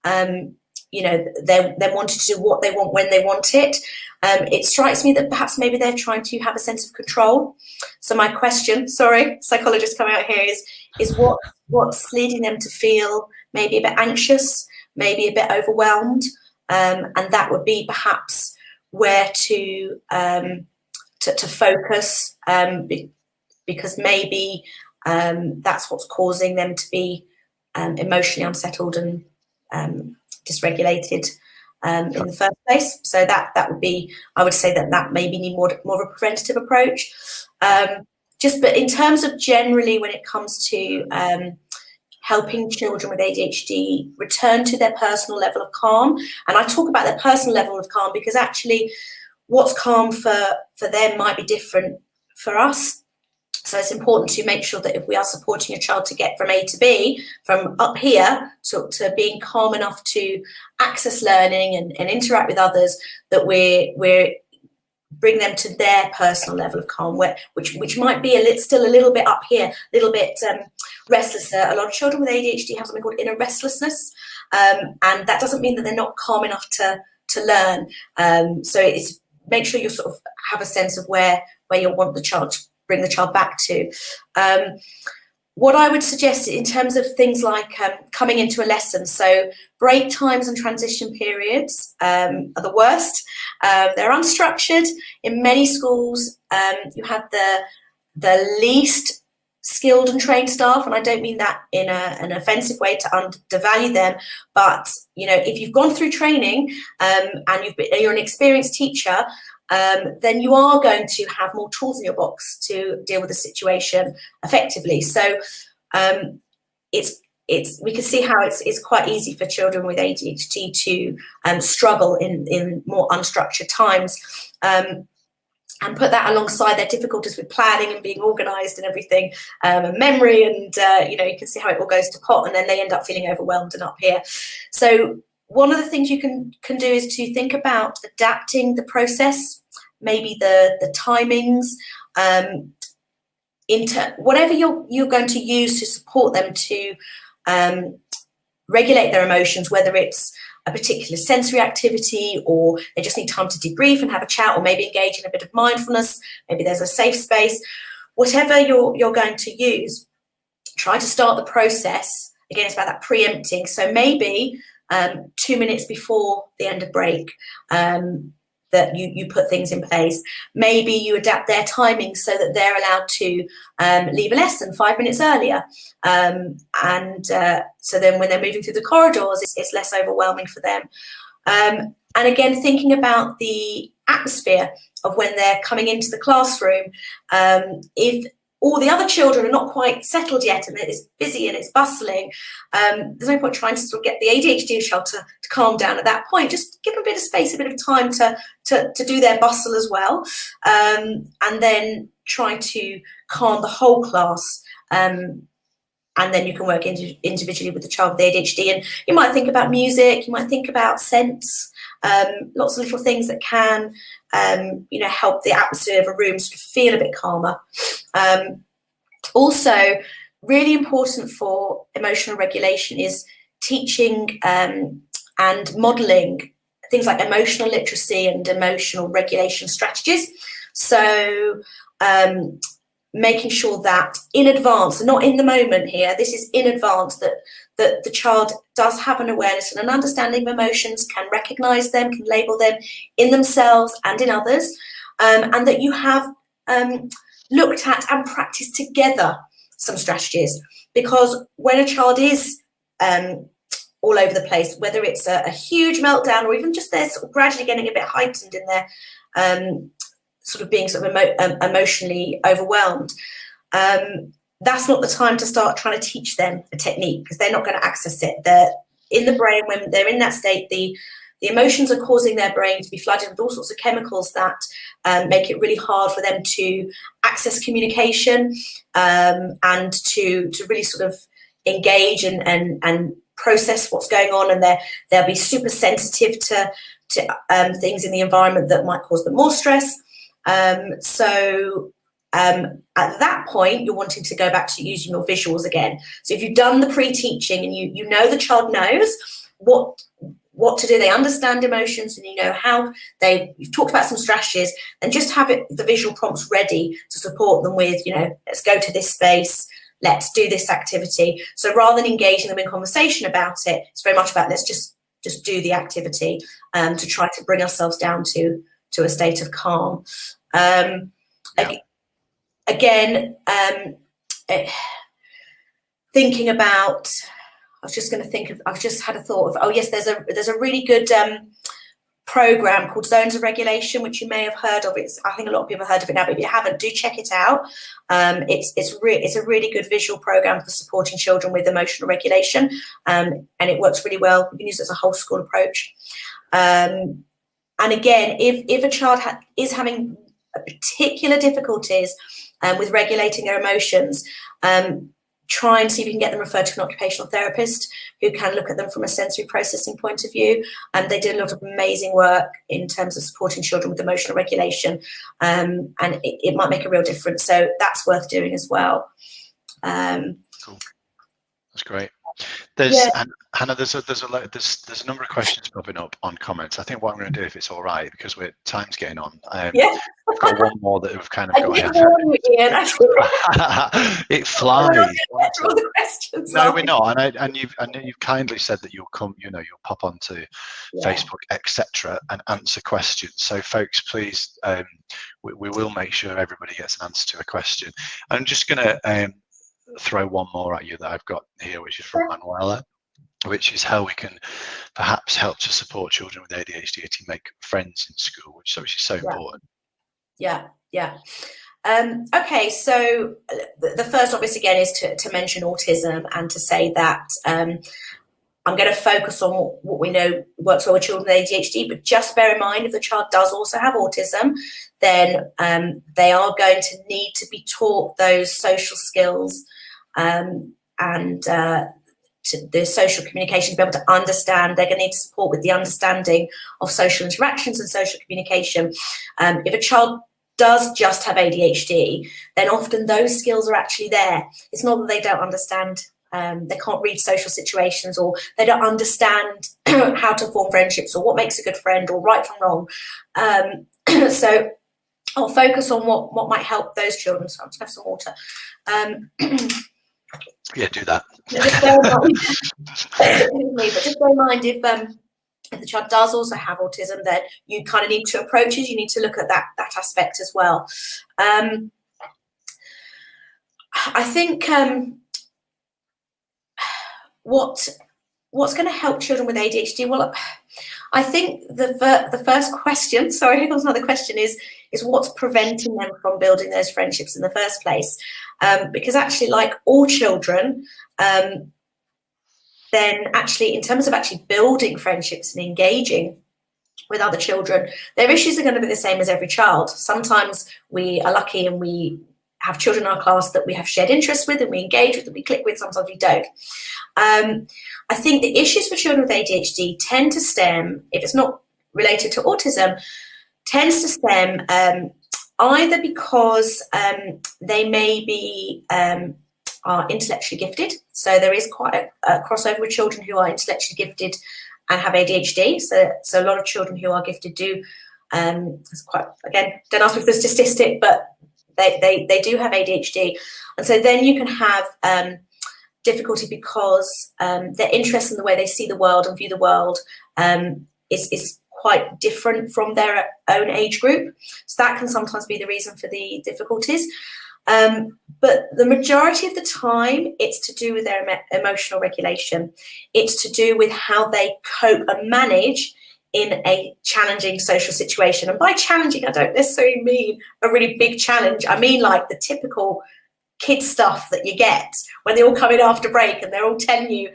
they wanted to do what they want when they want it, it strikes me that perhaps maybe they're trying to have a sense of control. So my question, sorry, psychologist coming out here, is what's leading them to feel maybe a bit anxious, maybe a bit overwhelmed, and that would be perhaps where to focus, because maybe that's what's causing them to be emotionally unsettled and dysregulated in the first place. So that would be, I would say that maybe need more of a preventative approach. But in terms of generally when it comes to helping children with ADHD return to their personal level of calm, and I talk about their personal level of calm because actually what's calm for them might be different for us. So it's important to make sure that if we are supporting a child to get from A to B, from up here to being calm enough to access learning and interact with others, that we're bring them to their personal level of calm, which might be still a little bit up here, a little bit restless. A lot of children with ADHD have something called inner restlessness, and that doesn't mean that they're not calm enough to learn. So it's make sure you sort of have a sense of where you want the child to bring the child back to. What I would suggest in terms of things like coming into a lesson, so break times and transition periods are the worst. They're unstructured. In many schools, you have the least skilled and trained staff, and I don't mean that in an offensive way to undervalue them, but if you've gone through training and you're an experienced teacher, then you are going to have more tools in your box to deal with the situation effectively. So we can see how it's quite easy for children with ADHD to struggle in more unstructured times, and put that alongside their difficulties with planning and being organised and everything, and memory, and you can see how it all goes to pot, and then they end up feeling overwhelmed and up here. So one of the things you can do is to think about adapting the process, maybe the timings, into whatever you're going to use to support them to regulate their emotions, whether it's a particular sensory activity or they just need time to debrief and have a chat, or maybe engage in a bit of mindfulness, maybe there's a safe space. Whatever you're going to use, try to start the process. Again, it's about that preempting. So maybe 2 minutes before the end of break, that you put things in place. Maybe you adapt their timing so that they're allowed to leave a lesson 5 minutes earlier. So then when they're moving through the corridors, it's less overwhelming for them. And again, thinking about the atmosphere of when they're coming into the classroom, if all the other children are not quite settled yet and it's busy and it's bustling, there's no point trying to sort of get the ADHD child to calm down at that point. Just give them a bit of space, a bit of time to do their bustle as well, and then try to calm the whole class, and then you can work individually with the child with ADHD. And you might think about music, you might think about scents, lots of little things that can help the atmosphere of a room sort of feel a bit calmer. Also, really important for emotional regulation is teaching and modelling things like emotional literacy and emotional regulation strategies. So making sure that in advance, not in the moment here, this is in advance, that the child does have an awareness and an understanding of emotions, can recognise them, can label them in themselves and in others, and that you have looked at and practiced together some strategies. Because when a child is all over the place, whether it's a huge meltdown or even just they're sort of gradually getting a bit heightened in their sort of being sort of emotionally overwhelmed, that's not the time to start trying to teach them a technique, because they're not going to access it. They're in the brain, when they're in that state, the emotions are causing their brain to be flooded with all sorts of chemicals that make it really hard for them to access communication, and to really sort of engage and process what's going on, and they'll be super sensitive to things in the environment that might cause them more stress. So At that point, you're wanting to go back to using your visuals again. So if you've done the pre-teaching and you know the child knows what to do, they understand emotions, and you know how you've talked about some strategies, and just have the visual prompts ready to support them with, let's go to this space, let's do this activity. So rather than engaging them in conversation about it, it's very much about let's just do the activity to try to bring ourselves down to a state of calm. Again, thinking about, I've just had a thought of, oh yes, there's a really good program called Zones of Regulation, which you may have heard of. I think a lot of people have heard of it now, but if you haven't, do check it out. It's a really good visual program for supporting children with emotional regulation, and it works really well. You can use it as a whole school approach. And again, if a child is having particular difficulties with regulating their emotions, try and see if you can get them referred to an occupational therapist who can look at them from a sensory processing point of view. They do a lot of amazing work in terms of supporting children with emotional regulation, and it might make a real difference. So that's worth doing as well. Cool. That's great. Hannah, there's a number of questions popping up on comments. I think what I'm going to do, if it's all right, because time's getting on. I've got one more that we've kind of got. It flies. No, we're not. And you've kindly said that you'll pop onto Facebook, etc., and answer questions. So, folks, please, we will make sure everybody gets an answer to a question. I'm just going to throw one more at you that I've got here, which is from Manuela, which is how we can perhaps help to support children with ADHD to make friends in school, which is so important. Okay, so the first, obviously, again, is to mention autism and to say that I'm going to focus on what we know works well with children with ADHD, but just bear in mind, if the child does also have autism, then they are going to need to be taught those social skills and the social communication to be able to understand. They're going to need support with the understanding of social interactions and social communication. If a child does just have ADHD, then often those skills are actually there. It's not that they don't understand, they can't read social situations, or they don't understand how to form friendships, or what makes a good friend, or right from wrong. So I'll focus on what might help those children. So I'm just going to have some water. Yeah, do that. Just bear in mind, if the child does also have autism, then you kind of need two approaches. You need to look at that aspect as well. I think what's going to help children with ADHD? Well, I think the first question, sorry, here comes another question, is what's preventing them from building those friendships in the first place? Because actually, like all children, then actually, in terms of actually building friendships and engaging with other children, their issues are going to be the same as every child. Sometimes we are lucky and we have children in our class that we have shared interests with and we engage with and we click with. Sometimes we don't. I think the issues for children with ADHD tend to stem, if it's not related to autism, tends to stem either because they may be are intellectually gifted. So there is quite a crossover with children who are intellectually gifted and have ADHD. So a lot of children who are gifted do, it's quite, again, don't ask me for the statistic, but they do have ADHD. And so then you can have difficulty because their interest in the way they see the world and view the world is quite different from their own age group. So that can sometimes be the reason for the difficulties. But the majority of the time, it's to do with their emotional regulation. It's to do with how they cope and manage in a challenging social situation. And by challenging, I don't necessarily mean a really big challenge. I mean like the typical kid stuff that you get when they all come in after break and they're all telling you,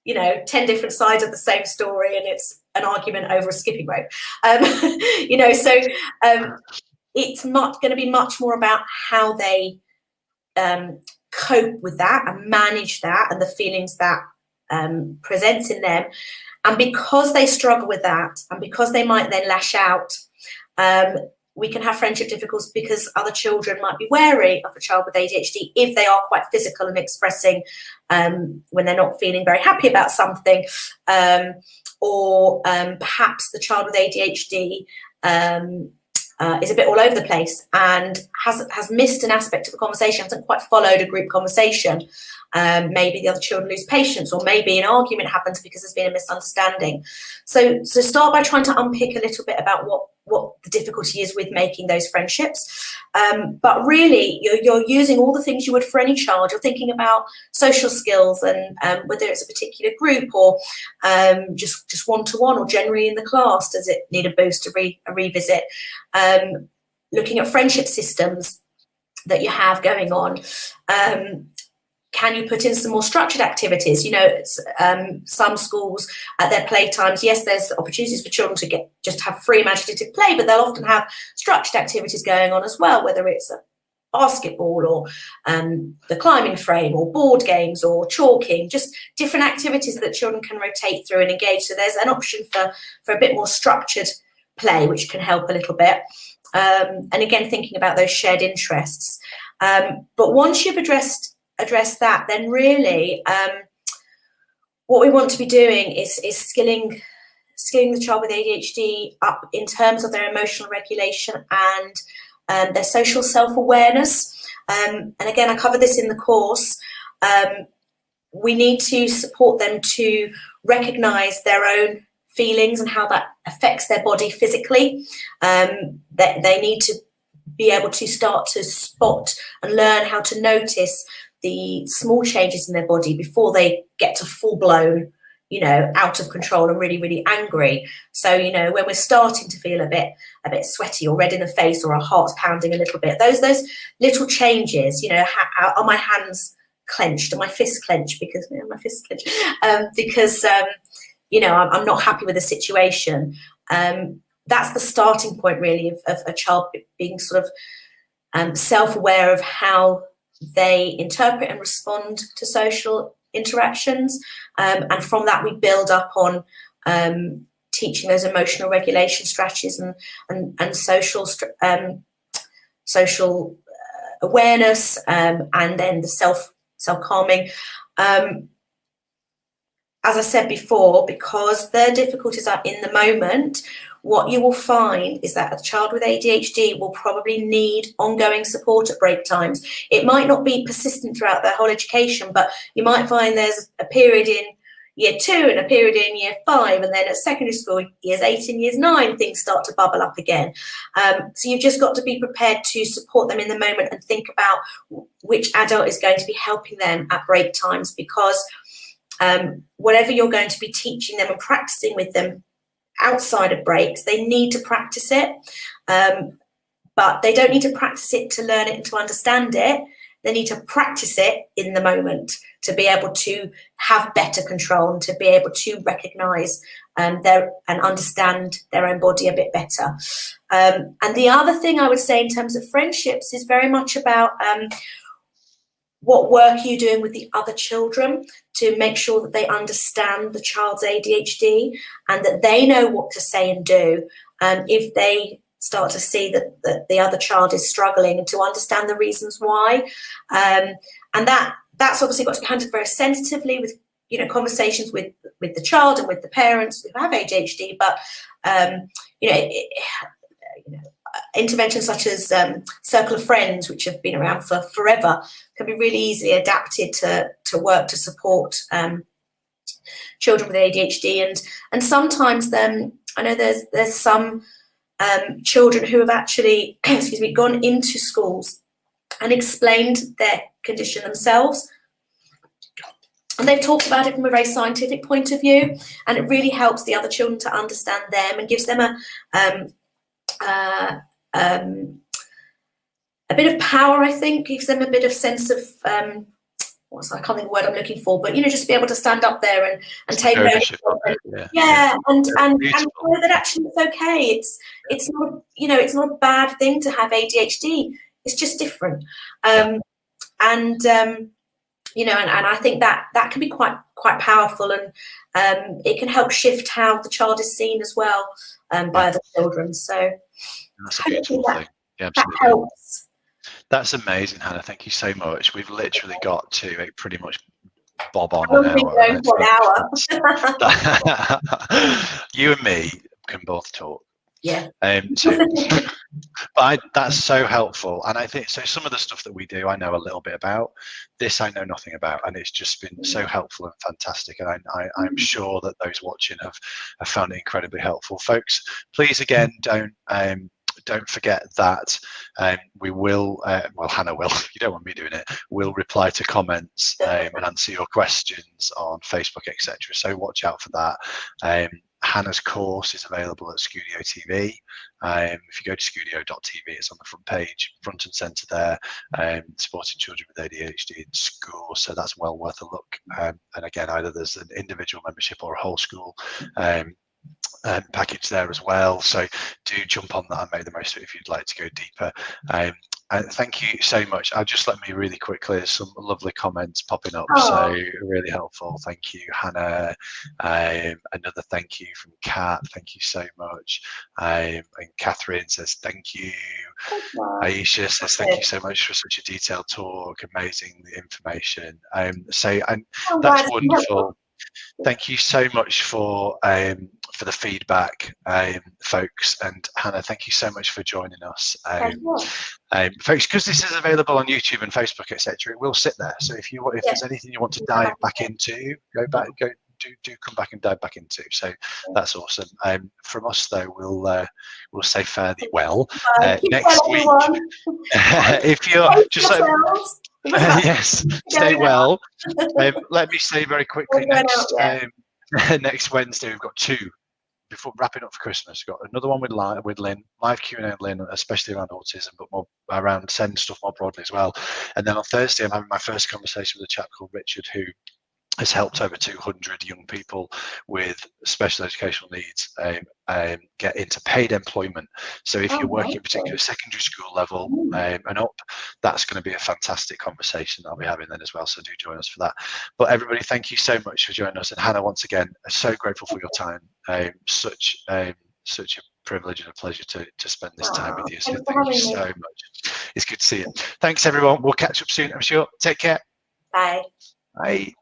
10 different sides of the same story, and it's an argument over a skipping rope. It's not going to be much more about how they cope with that and manage that and the feelings that presents in them. And because they struggle with that, and because they might then lash out, we can have friendship difficulties because other children might be wary of a child with ADHD if they are quite physical and expressing when they're not feeling very happy about something, or perhaps the child with ADHD is a bit all over the place and has missed an aspect of the conversation, hasn't quite followed a group conversation. Maybe the other children lose patience, or maybe an argument happens because there's been a misunderstanding. So start by trying to unpick a little bit about what the difficulty is with making those friendships. But really, you're using all the things you would for any child. You're thinking about social skills and whether it's a particular group or just one-to-one or generally in the class. Does it need a boost, a revisit? Looking at friendship systems that you have going on. Can you put in some more structured activities? Some schools at their playtimes, yes, there's opportunities for children to just have free imaginative play, but they'll often have structured activities going on as well, whether it's a basketball or the climbing frame or board games or chalking, just different activities that children can rotate through and engage. So there's an option for a bit more structured play, which can help a little bit. And again, thinking about those shared interests. But once you've addressed that, then really what we want to be doing is skilling the child with ADHD up in terms of their emotional regulation and their social self-awareness. And again, I cover this in the course. We need to support them to recognise their own feelings and how that affects their body physically. That they need to be able to start to spot and learn how to notice the small changes in their body before they get to full-blown, out of control and really, really angry. So, when we're starting to feel a bit sweaty or red in the face or our heart's pounding a little bit, those little changes, are my hands clenched? Are my fists clenched? Because my fists clenched because I'm not happy with the situation. That's the starting point, really, of a child being sort of self-aware of how they interpret and respond to social interactions, and from that we build up on teaching those emotional regulation strategies and social awareness, and then the self-calming. As I said before, because their difficulties are in the moment, what you will find is that a child with ADHD will probably need ongoing support at break times. It might not be persistent throughout their whole education, but you might find there's a period in year 2 and a period in year 5, and then at secondary school, years 8 and years 9, things start to bubble up again. So you've just got to be prepared to support them in the moment and think about which adult is going to be helping them at break times, because whatever you're going to be teaching them and practicing with them outside of breaks, they need to practice it, but they don't need to practice it to learn it and to understand it. They need to practice it in the moment to be able to have better control and to be able to recognise and understand their own body a bit better. And the other thing I would say in terms of friendships is very much about what work are you doing with the other children to make sure that they understand the child's ADHD and that they know what to say and do. If they start to see that the other child is struggling, and to understand the reasons why. And that's obviously got to be handled very sensitively with conversations with the child and with the parents who have ADHD. But interventions such as Circle of Friends, which have been around for forever, can be really easily adapted to work to support children with ADHD. And sometimes I know there's some children who have actually gone into schools and explained their condition themselves. And they've talked about it from a very scientific point of view, and it really helps the other children to understand them and gives them a bit of power, I think, gives them a bit of sense of, I can't think of the word I'm looking for, but, just be able to stand up there and take ownership. And know that actually it's okay. It's not, it's not a bad thing to have ADHD. It's just different. And I think that can be quite powerful, and it can help shift how the child is seen as well by other children. So That's a beautiful thing. Yeah, that absolutely. helps. That's amazing, Hannah. Thank you so much. We've literally got to a pretty much bob on I've an been hour. going for an hour. You and me can both talk. Yeah. So, but that's so helpful, and I think so. Some of the stuff that we do, I know a little bit about. This, I know nothing about, and it's just been so helpful and fantastic. And I'm sure that those watching have found it incredibly helpful. Folks, please again don't forget that we will, well, Hannah will, you don't want me doing it, we'll reply to comments and answer your questions on Facebook, etc. So watch out for that. Hannah's course is available at Scudio TV. If you go to scudio.tv, it's on the front page, front and centre there, supporting children with ADHD in school. So that's well worth a look. And again, either there's an individual membership or a whole school package there as well. So do jump on that and make the most of it if you'd like to go deeper. Thank you so much. Just let me really quickly, there's some lovely comments popping up, so really helpful. Thank you, Hannah. Another thank you from Kat. Thank you so much. And Catherine says thank you. Aisha says thank you so much for such a detailed talk. Amazing information. That's wonderful. Thank you so much for the feedback, folks, and Hannah, thank you so much for joining us. Folks, because this is available on YouTube and Facebook, etc., it will sit there. So if there's anything you want to dive back into, do come back and dive back into. So that's awesome. From us though, we'll say fare thee well. Next week, if you're just yes, stay well. Let me say very quickly, next Wednesday we've got two. Before wrapping up for Christmas, we've got another one with Lynn, live Q&A with Lynn, especially around autism, but more around SEND stuff more broadly as well. And then on Thursday, I'm having my first conversation with a chap called Richard, who has helped over 200 young people with special educational needs get into paid employment. So if you're working particularly secondary school level and up, that's going to be a fantastic conversation that I'll be having then as well. So do join us for that. But everybody, thank you so much for joining us. And Hannah, once again, so grateful for your time. Such a privilege and a pleasure to spend this time with you. So thank you so much. It's good to see you. Thanks everyone. We'll catch up soon, I'm sure. Take care. Bye. Bye.